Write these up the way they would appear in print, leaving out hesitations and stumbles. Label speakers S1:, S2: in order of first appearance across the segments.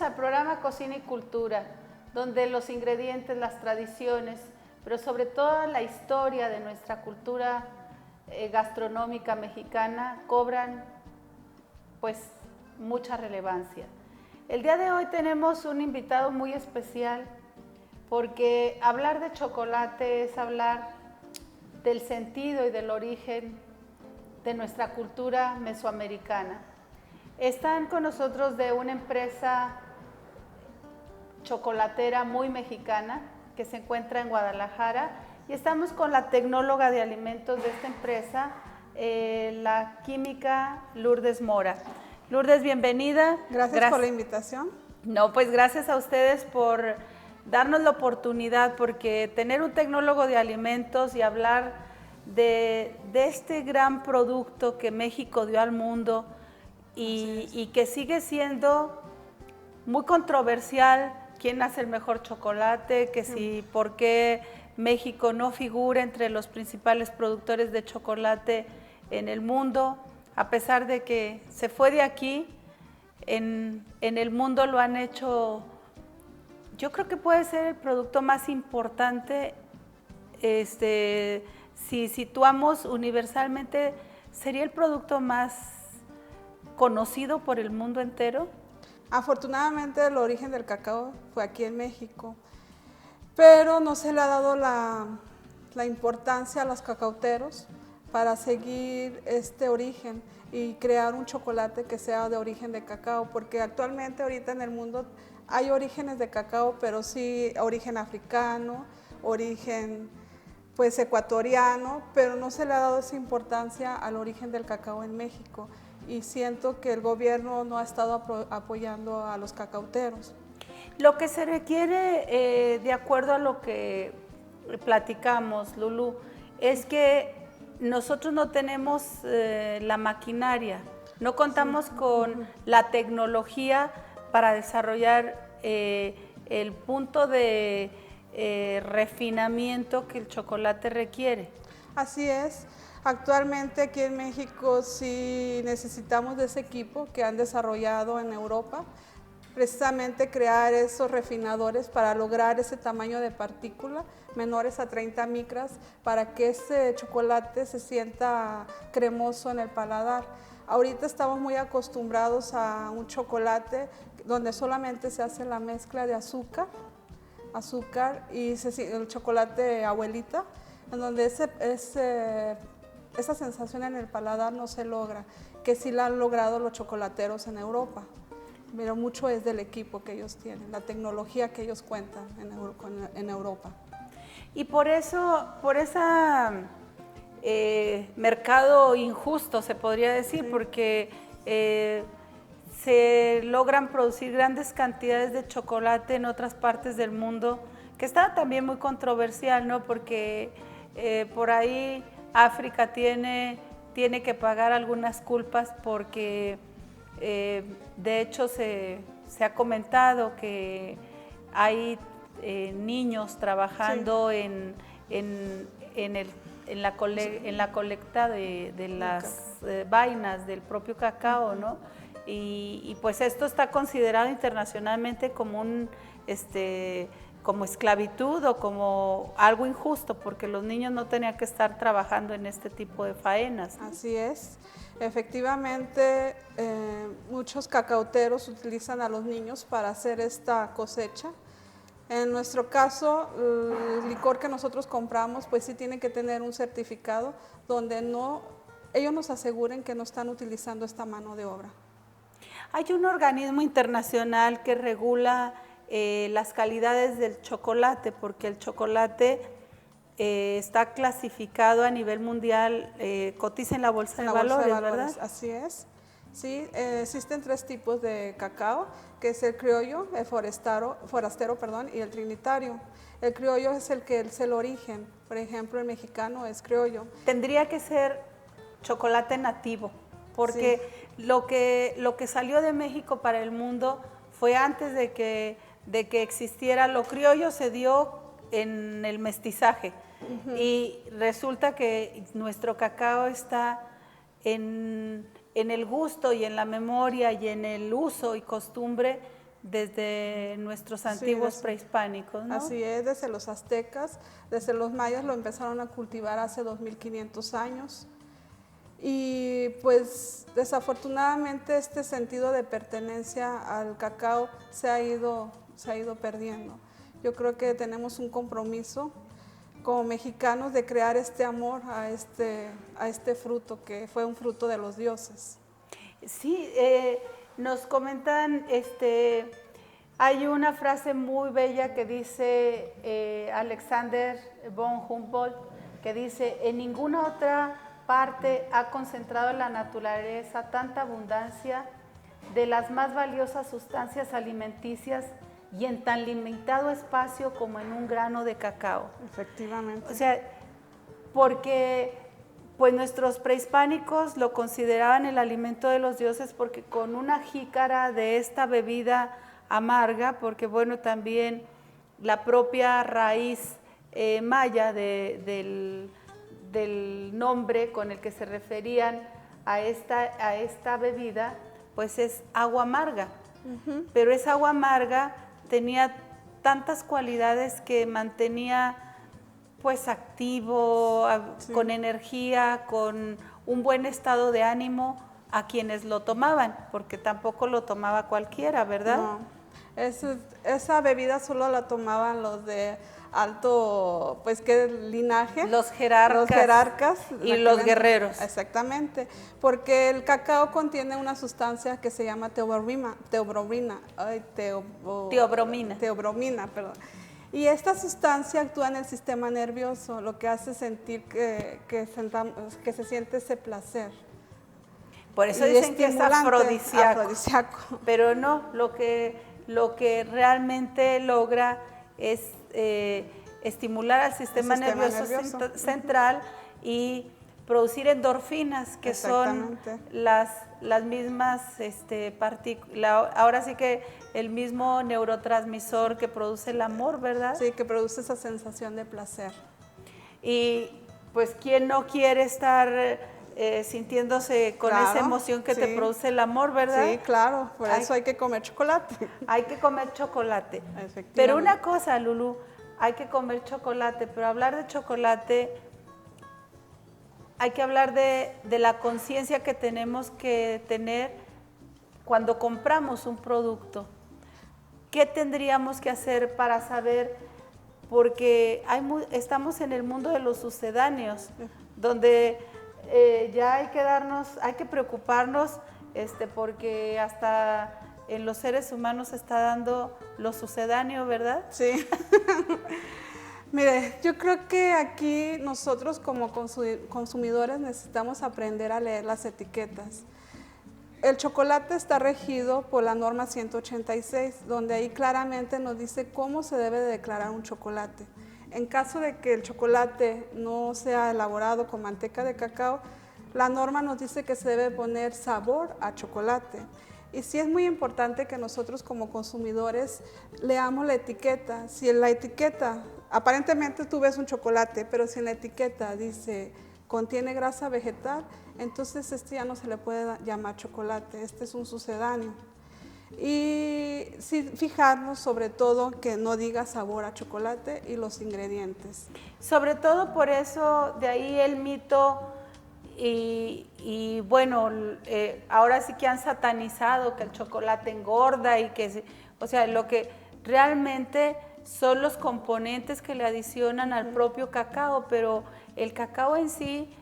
S1: al programa Cocina y Cultura, donde los ingredientes, las tradiciones, pero sobre todo la historia de nuestra cultura gastronómica mexicana cobran pues mucha relevancia. El día de hoy tenemos un invitado muy especial porque hablar de chocolate es hablar del sentido y del origen de nuestra cultura mesoamericana. Están con nosotros de una empresa chocolatera muy mexicana que se encuentra en Guadalajara y estamos con la tecnóloga de alimentos de esta empresa, la química Lourdes Mora. Lourdes, bienvenida.
S2: Gracias por la invitación.
S1: No, pues gracias a ustedes por darnos la oportunidad, porque tener un tecnólogo de alimentos y hablar de este gran producto que México dio al mundo y que sigue siendo muy controversial, quién hace el mejor chocolate, que si, por qué México no figura entre los principales productores de chocolate en el mundo, a pesar de que se fue de aquí, en el mundo lo han hecho. Yo creo que puede ser el producto más importante, si situamos universalmente, sería el producto más conocido por el mundo entero.
S2: Afortunadamente el origen del cacao fue aquí en México, pero no se le ha dado la importancia a los cacauteros para seguir este origen y crear un chocolate que sea de origen de cacao, porque actualmente ahorita en el mundo hay orígenes de cacao, pero sí origen africano, origen pues ecuatoriano, pero no se le ha dado esa importancia al origen del cacao en México y siento que el gobierno no ha estado apoyando a los cacauteros.
S1: Lo que se requiere, de acuerdo a lo que platicamos, Lulú, es que nosotros no tenemos la maquinaria, no contamos con la tecnología para desarrollar el punto de refinamiento que el chocolate requiere.
S2: Así es. Actualmente aquí en México sí necesitamos de ese equipo que han desarrollado en Europa, precisamente crear esos refinadores para lograr ese tamaño de partícula menores a 30 micras para que ese chocolate se sienta cremoso en el paladar. Ahorita estamos muy acostumbrados a un chocolate donde solamente se hace la mezcla de azúcar y el chocolate abuelita, en donde esa sensación en el paladar no se logra, que sí la han logrado los chocolateros en Europa. Pero mucho es del equipo que ellos tienen, la tecnología que ellos cuentan en Europa.
S1: Y por eso, por ese mercado injusto, se podría decir, sí, porque se logran producir grandes cantidades de chocolate en otras partes del mundo, que está también muy controversial, ¿no? Porque por ahí África tiene que pagar algunas culpas porque de hecho se ha comentado que hay niños trabajando sí, en la colecta de las vainas del propio cacao, ¿no? Y pues esto está considerado internacionalmente como como esclavitud o como algo injusto, porque los niños no tenían que estar trabajando en este tipo de faenas, ¿no?
S2: Así es. Efectivamente, muchos cacauteros utilizan a los niños para hacer esta cosecha. En nuestro caso, el licor que nosotros compramos, pues sí tiene que tener un certificado donde ellos nos aseguren que no están utilizando esta mano de obra.
S1: Hay un organismo internacional que regula las calidades del chocolate, porque el chocolate está clasificado a nivel mundial, cotiza en la bolsa de valores, ¿verdad?
S2: Así es. Sí, existen 3 tipos de cacao, que es el criollo, el forastero, y el trinitario. El criollo es el origen, por ejemplo, el mexicano es criollo.
S1: Tendría que ser chocolate nativo, porque sí, lo que salió de México para el mundo fue antes de que existiera. Lo criollo se dio en el mestizaje, y resulta que nuestro cacao está en el gusto y en la memoria y en el uso y costumbre desde nuestros
S2: Sí,
S1: antiguos prehispánicos, ¿no?
S2: así es, desde los aztecas, desde los mayas lo empezaron a cultivar hace 2500 años. Y pues desafortunadamente este sentido de pertenencia al cacao se ha ido perdiendo. Yo creo que tenemos un compromiso como mexicanos de crear este amor a este fruto que fue un fruto de los dioses.
S1: Sí, nos comentan, hay una frase muy bella que dice Alexander von Humboldt, que dice, en ninguna otra parte ha concentrado la naturaleza tanta abundancia de las más valiosas sustancias alimenticias y en tan limitado espacio como en un grano de cacao.
S2: Efectivamente.
S1: O sea, porque pues nuestros prehispánicos lo consideraban el alimento de los dioses porque con una jícara de esta bebida amarga, porque bueno, también la propia raíz maya del nombre con el que se referían a esta bebida, pues es agua amarga. Pero esa agua amarga tenía tantas cualidades que mantenía pues activo,
S2: Sí.
S1: con energía, con un buen estado de ánimo a quienes lo tomaban, porque tampoco lo tomaba cualquiera, ¿verdad?
S2: No, esa bebida solo la tomaban los de alto, pues, ¿qué linaje?
S1: Los jerarcas y los
S2: exactamente,
S1: guerreros.
S2: Exactamente, porque el cacao contiene una sustancia que se llama teobromina, perdón. Y esta sustancia actúa en el sistema nervioso, lo que hace sentir que se siente ese placer.
S1: Por eso
S2: Y
S1: dicen que es afrodisíaco.
S2: afrodisíaco.
S1: Pero no, lo que realmente logra es estimular al sistema nervioso central y producir endorfinas, que son las mismas partículas, ahora sí que el mismo neurotransmisor que produce el amor, ¿verdad?
S2: Sí, que produce esa sensación de placer.
S1: Y pues, ¿quién no quiere estar sintiéndose con esa emoción que te produce el amor, ¿verdad?
S2: Sí, claro, por eso hay que comer chocolate.
S1: Hay que comer chocolate. Pero una cosa, Lulú, hay que comer chocolate, pero hablar de chocolate, hay que hablar de la conciencia que tenemos que tener cuando compramos un producto. ¿Qué tendríamos que hacer para saber? Porque estamos en el mundo de los sucedáneos, donde ya hay que preocuparnos, porque hasta en los seres humanos se está dando lo sucedáneo, ¿verdad?
S2: Sí. Mire, yo creo que aquí nosotros como consumidores necesitamos aprender a leer las etiquetas. El chocolate está regido por la norma 186, donde ahí claramente nos dice cómo se debe de declarar un chocolate. En caso de que el chocolate no sea elaborado con manteca de cacao, la norma nos dice que se debe poner sabor a chocolate. Y sí es muy importante que nosotros como consumidores leamos la etiqueta. Si en la etiqueta, aparentemente tú ves un chocolate, pero si en la etiqueta dice contiene grasa vegetal, entonces ya no se le puede llamar chocolate, este es un sucedáneo. Y sí, fijarnos sobre todo que no diga sabor a chocolate y los ingredientes.
S1: Sobre todo por eso, de ahí el mito y bueno, ahora sí que han satanizado que el chocolate engorda y que, o sea, lo que realmente son los componentes que le adicionan al propio cacao, pero el cacao en sí,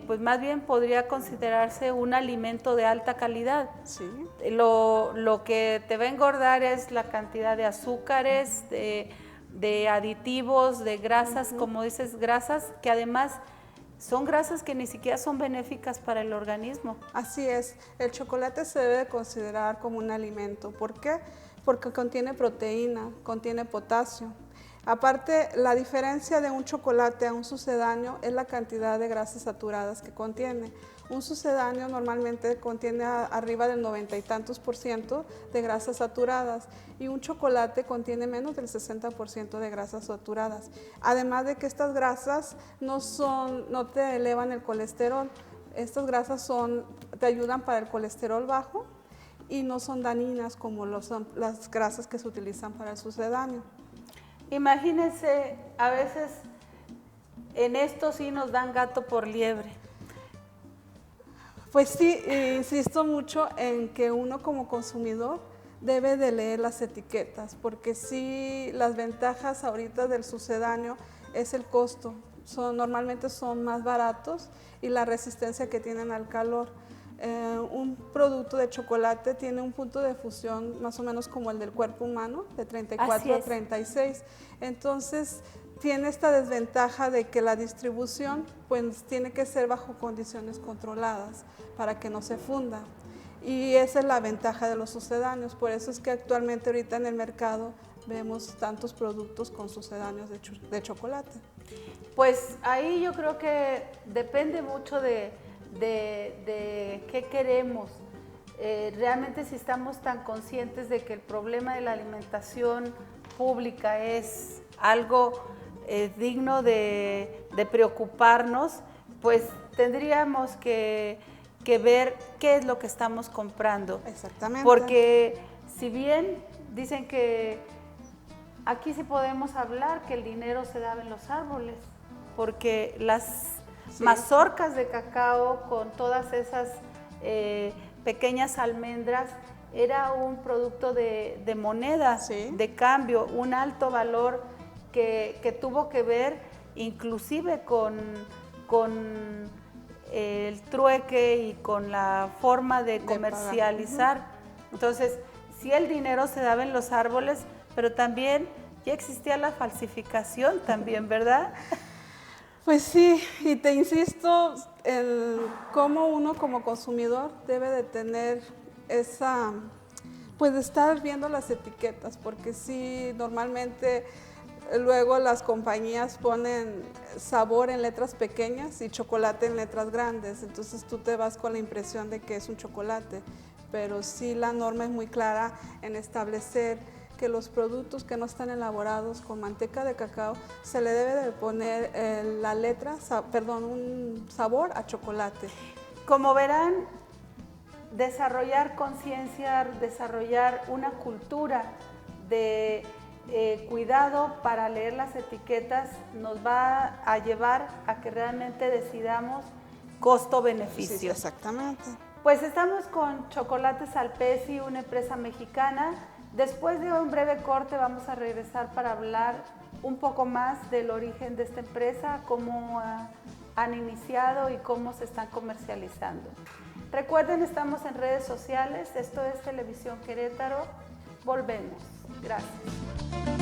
S1: pues más bien podría considerarse un alimento de alta calidad.
S2: Sí.
S1: Lo que te va a engordar es la cantidad de azúcares, de aditivos, de grasas, como dices, grasas que además son grasas que ni siquiera son benéficas para el organismo.
S2: Así es, el chocolate se debe considerar como un alimento. ¿Por qué? Porque contiene proteína, contiene potasio. Aparte, la diferencia de un chocolate a un sucedáneo es la cantidad de grasas saturadas que contiene. Un sucedáneo normalmente contiene arriba del 90 y tantos % de grasas saturadas y un chocolate contiene menos del 60% de grasas saturadas. Además de que estas grasas no te elevan el colesterol, estas grasas te ayudan para el colesterol bajo y no son dañinas como son las grasas que se utilizan para el sucedáneo.
S1: Imagínense, a veces en esto sí nos dan gato por liebre.
S2: Pues sí, insisto mucho en que uno como consumidor debe de leer las etiquetas, porque sí, las ventajas ahorita del sucedáneo es el costo. Normalmente son más baratos y la resistencia que tienen al calor. Un producto de chocolate tiene un punto de fusión más o menos como el del cuerpo humano, de 34 a 36. Entonces, tiene esta desventaja de que la distribución pues tiene que ser bajo condiciones controladas para que no se funda. Y esa es la ventaja de los sucedáneos. Por eso es que actualmente ahorita en el mercado vemos tantos productos con sucedáneos de chocolate.
S1: Pues ahí yo creo que depende mucho de qué queremos. Realmente si estamos tan conscientes de que el problema de la alimentación pública es algo digno de preocuparnos, pues tendríamos que ver qué es lo que estamos comprando.
S2: Exactamente.
S1: Porque si bien dicen que aquí sí podemos hablar que el dinero se daba en los árboles, porque las mazorcas de cacao con todas esas pequeñas almendras era un producto de moneda, de cambio, un alto valor que tuvo que ver inclusive con el trueque y con la forma de comercializar. Entonces, sí, el dinero se daba en los árboles, pero también ya existía la falsificación también, ¿verdad?
S2: Pues sí, y te insisto, cómo uno como consumidor debe de tener pues de estar viendo las etiquetas, porque sí, normalmente luego las compañías ponen sabor en letras pequeñas y chocolate en letras grandes, entonces tú te vas con la impresión de que es un chocolate, pero sí la norma es muy clara en establecer que los productos que no están elaborados con manteca de cacao se le debe de poner un sabor a chocolate.
S1: Como verán, desarrollar conciencia, desarrollar una cultura de cuidado para leer las etiquetas nos va a llevar a que realmente decidamos costo-beneficio.
S2: Sí, exactamente.
S1: Pues estamos con Chocolates Alpesi, una empresa mexicana. Después de un breve corte vamos a regresar para hablar un poco más del origen de esta empresa, cómo han iniciado y cómo se están comercializando. Recuerden, estamos en redes sociales, esto es Televisión Querétaro. Volvemos. Gracias.